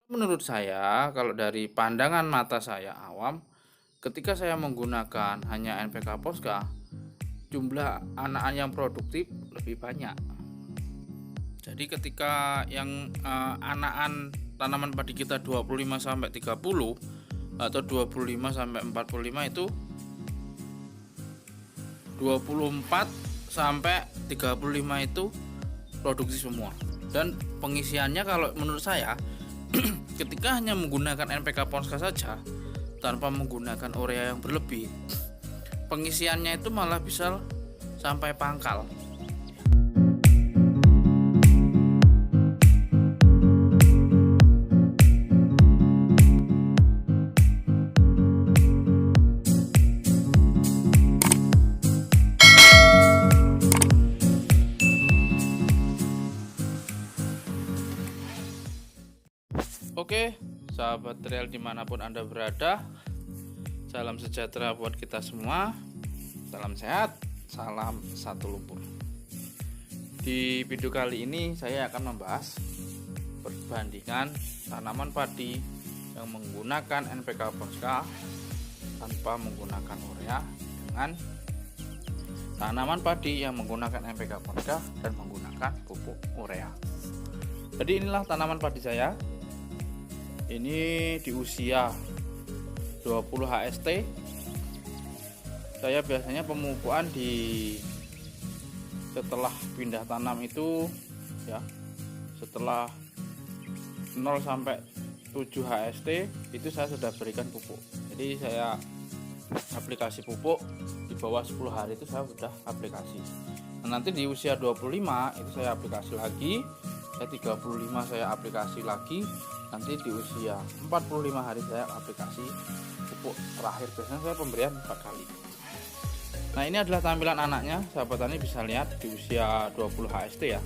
Menurut saya, kalau dari pandangan mata saya awam, ketika saya menggunakan hanya NPK Poska, jumlah anakan yang produktif lebih banyak. Jadi ketika yang anakan tanaman padi kita 25 sampai 30 atau 25 sampai 45 itu 24 sampai 35 itu produksi semua. Dan pengisiannya kalau menurut saya ketika hanya menggunakan NPK Ponska saja tanpa menggunakan urea yang berlebih, pengisiannya itu malah bisa sampai pangkal. Oke, sahabat trail dimanapun Anda berada, salam sejahtera buat kita semua, salam sehat, salam satu lumpur. Di video kali ini saya akan membahas perbandingan tanaman padi yang menggunakan NPK Ponska tanpa menggunakan urea dengan tanaman padi yang menggunakan NPK Ponska dan menggunakan pupuk urea. Jadi inilah tanaman padi saya. Ini di usia 20 HST. Saya biasanya pemupukan setelah pindah tanam itu ya, setelah 0 sampai 7 HST itu saya sudah berikan pupuk. Jadi saya aplikasi pupuk di bawah 10 hari itu saya sudah aplikasi. Nah, nanti di usia 25 itu saya aplikasi lagi, 35 saya aplikasi lagi, nanti di usia 45 hari saya aplikasi pupuk terakhir. Biasanya saya pemberian 4 kali. Nah, ini adalah tampilan anaknya, sahabat tani bisa lihat di usia 20 HST ya.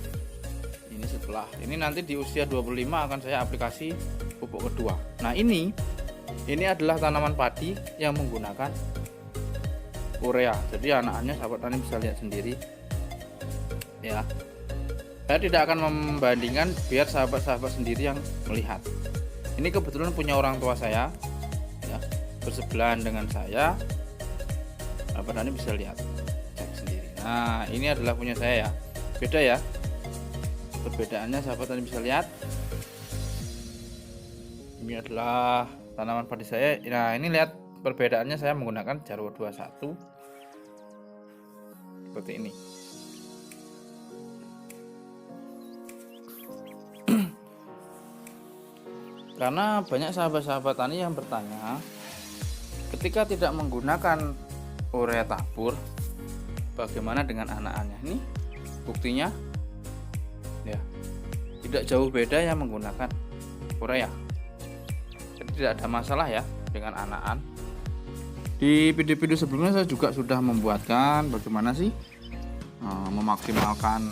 Ini nanti di usia 25 akan saya aplikasi pupuk kedua. Nah, ini adalah tanaman padi yang menggunakan urea. Jadi anaknya sahabat tani bisa lihat sendiri ya. Saya tidak akan membandingkan, biar sahabat-sahabat sendiri yang melihat. Ini kebetulan punya orang tua saya ya, bersebelahan dengan saya. Sahabat tani bisa lihat, cek sendiri. Nah, ini adalah punya saya ya. Beda ya. Perbedaannya sahabat tani bisa lihat. Ini adalah tanaman padi saya. Nah, ini lihat perbedaannya, saya menggunakan Jarwo 21 seperti ini. Karena banyak sahabat-sahabat tani yang bertanya, ketika tidak menggunakan urea tabur, bagaimana dengan anakannya? Ini buktinya ya, tidak jauh beda yang menggunakan urea. Jadi tidak ada masalah ya dengan anakan. Di video-video sebelumnya saya juga sudah membuatkan bagaimana sih memaksimalkan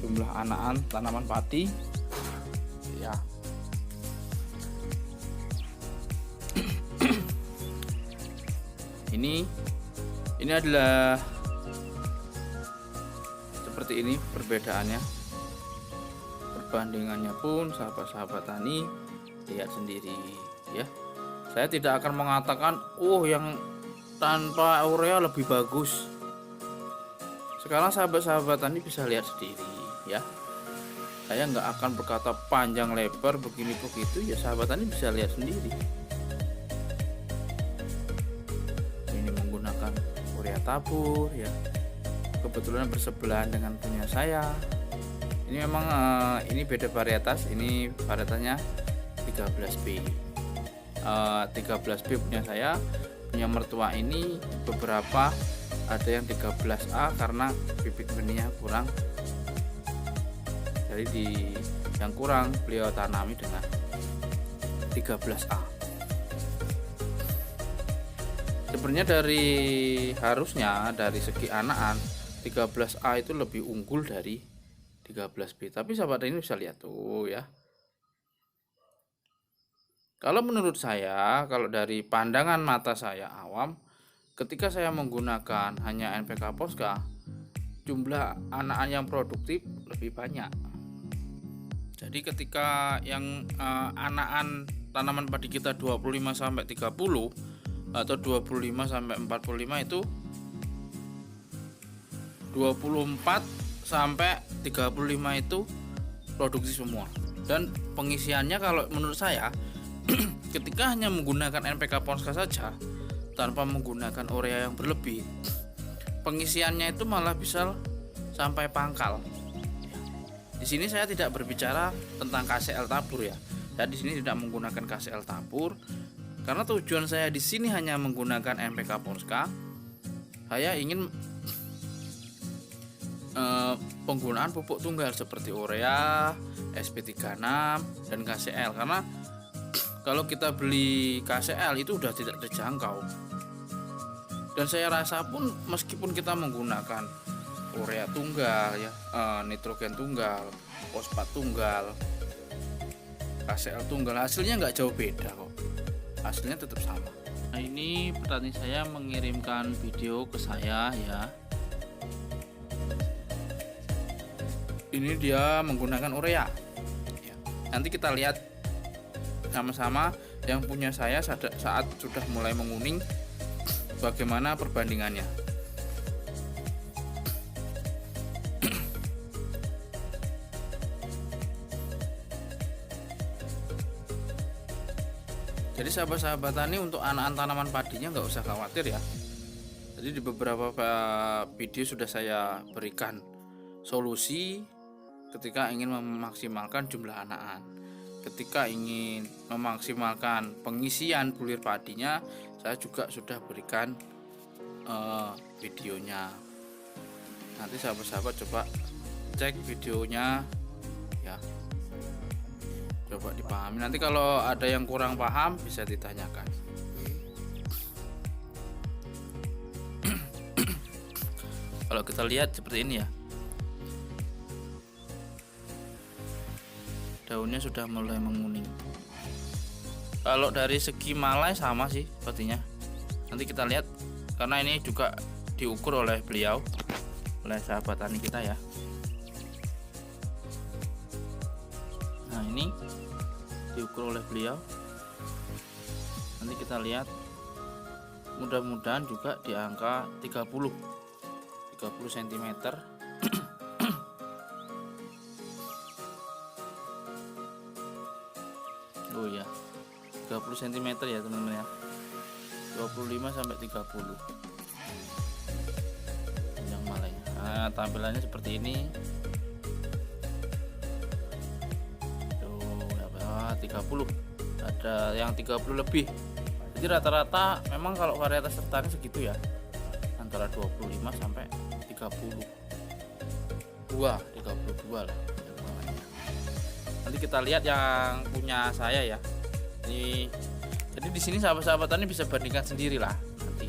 jumlah anakan tanaman padi ya. Ini adalah seperti ini perbedaannya. Perbandingannya pun sahabat-sahabat tani lihat sendiri ya. Saya tidak akan mengatakan yang tanpa urea lebih bagus. Sekarang sahabat-sahabat tani bisa lihat sendiri ya. Saya nggak akan berkata panjang lebar begini begitu ya, sahabat tani bisa lihat sendiri. Urea tabur ya, kebetulan bersebelahan dengan punya saya. Ini memang ini beda varietas. Ini varietasnya 13B. 13B punya saya, punya mertua ini beberapa ada yang 13A karena bibit benihnya kurang. Jadi yang kurang beliau tanami dengan 13A. Sebenarnya harusnya dari segi anakan 13A itu lebih unggul dari 13B. Tapi sahabat ini bisa lihat tuh ya. Kalau menurut saya, kalau dari pandangan mata saya awam, ketika saya menggunakan hanya NPK Poska, jumlah anakan yang produktif lebih banyak. Jadi ketika yang anakan tanaman padi kita 25 sampai 30 atau 25 sampai 45 itu 24 sampai 35 itu produksi semua. Dan pengisiannya kalau menurut saya ketika hanya menggunakan NPK Ponska saja tanpa menggunakan urea yang berlebih, pengisiannya itu malah bisa sampai pangkal. Di sini saya tidak berbicara tentang KCL tabur ya. Saya di sini tidak menggunakan KCL tabur karena tujuan saya di sini hanya menggunakan NPK Ponska. Saya ingin penggunaan pupuk tunggal seperti urea, SP36 dan KCL, karena kalau kita beli KCL itu udah tidak terjangkau. Dan saya rasa pun meskipun kita menggunakan urea tunggal ya, nitrogen tunggal, fosfat tunggal, KCL tunggal, hasilnya nggak jauh beda kok, hasilnya tetap sama. Nah, ini petani saya mengirimkan video ke saya ya. Ini dia menggunakan urea ya. Nanti kita lihat sama-sama yang punya saya saat sudah mulai menguning bagaimana perbandingannya. Jadi sahabat-sahabat tani, untuk anakan tanaman padinya nggak usah khawatir ya. Jadi di beberapa video sudah saya berikan solusi ketika ingin memaksimalkan jumlah anakan. Ketika ingin memaksimalkan pengisian bulir padinya, saya juga sudah berikan videonya. Nanti sahabat-sahabat coba cek videonya ya, coba dipahami. Nanti kalau ada yang kurang paham bisa ditanyakan. Kalau kita lihat seperti ini ya, daunnya sudah mulai menguning. Kalau dari segi malai sama sih sepertinya. Nanti kita lihat karena ini juga diukur oleh beliau, oleh sahabat tani kita ya. Nah, ini diukur oleh beliau. Nanti kita lihat, mudah-mudahan juga di angka 30 cm. Oh ya, 30 cm ya teman-teman ya. 25 sampai 30 yang malainya. Nah, tampilannya seperti ini. Tuh, 30. Ada yang 30 lebih. Jadi rata-rata memang kalau varietas tertani segitu ya. Antara 25 sampai 30. 32 lah. Nanti kita lihat yang punya saya ya. Ini jadi di sini sahabat-sahabat tani bisa bandingkan sendiri lah nanti.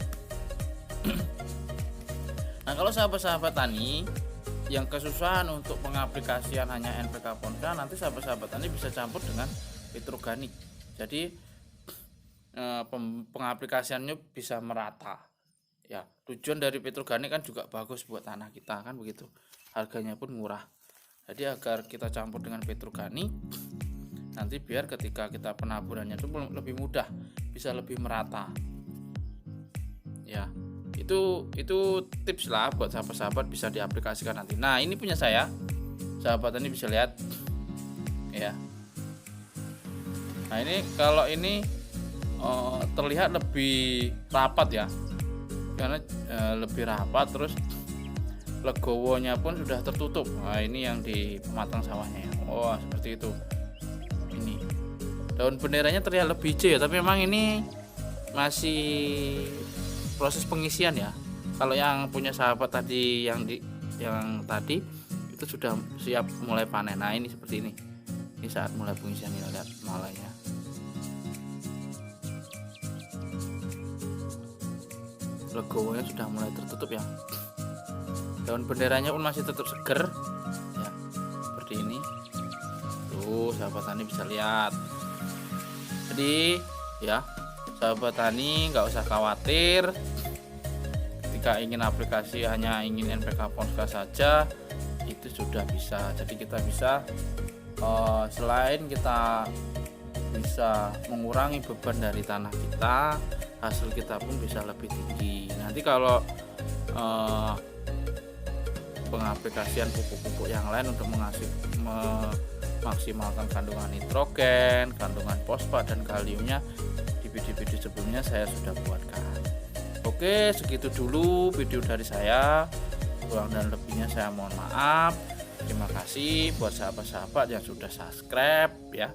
Nah, kalau sahabat-sahabat tani yang kesusahan untuk pengaplikasian hanya NPK Ponska, nanti sahabat-sahabat tani bisa campur dengan petroganik. Jadi pengaplikasiannya bisa merata. Ya, tujuan dari petroganik kan juga bagus buat tanah kita kan begitu. Harganya pun murah. Jadi agar kita campur dengan petroganik, nanti biar ketika kita penaburannya itu lebih mudah, bisa lebih merata. Ya, itu tips lah buat sahabat-sahabat bisa diaplikasikan nanti. Nah, ini punya saya, sahabat ini bisa lihat, ya. Nah, ini kalau ini terlihat lebih rapat ya, karena lebih rapat, terus legowonya pun sudah tertutup. Nah, ini yang di pematang sawahnya ya. Oh, seperti itu. Ini daun benderanya terlihat lebih hijau ya, tapi memang ini masih proses pengisian ya. Kalau yang punya sahabat tadi yang tadi itu sudah siap mulai panen. Nah, ini seperti ini. Ini saat mulai pengisian, ini lihat malainya. Legowonya sudah mulai tertutup ya. Daun benderanya pun masih tetap seger ya, seperti ini. Tuh, sahabat tani bisa lihat. Jadi ya, sahabat tani nggak usah khawatir ketika ingin aplikasi hanya ingin NPK Ponska saja, itu sudah bisa. Jadi kita bisa selain kita bisa mengurangi beban dari tanah kita, hasil kita pun bisa lebih tinggi. Nanti kalau pengaplikasian pupuk-pupuk yang lain untuk memaksimalkan kandungan nitrogen, kandungan fosfat dan kaliumnya, di video-video sebelumnya saya sudah buatkan. Oke, segitu dulu video dari saya. Kurang dan lebihnya saya mohon maaf. Terima kasih buat sahabat-sahabat yang sudah subscribe ya.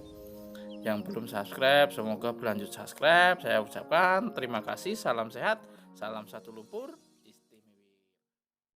Yang belum subscribe, semoga berlanjut subscribe. Saya ucapkan terima kasih, salam sehat, salam satu lumpur.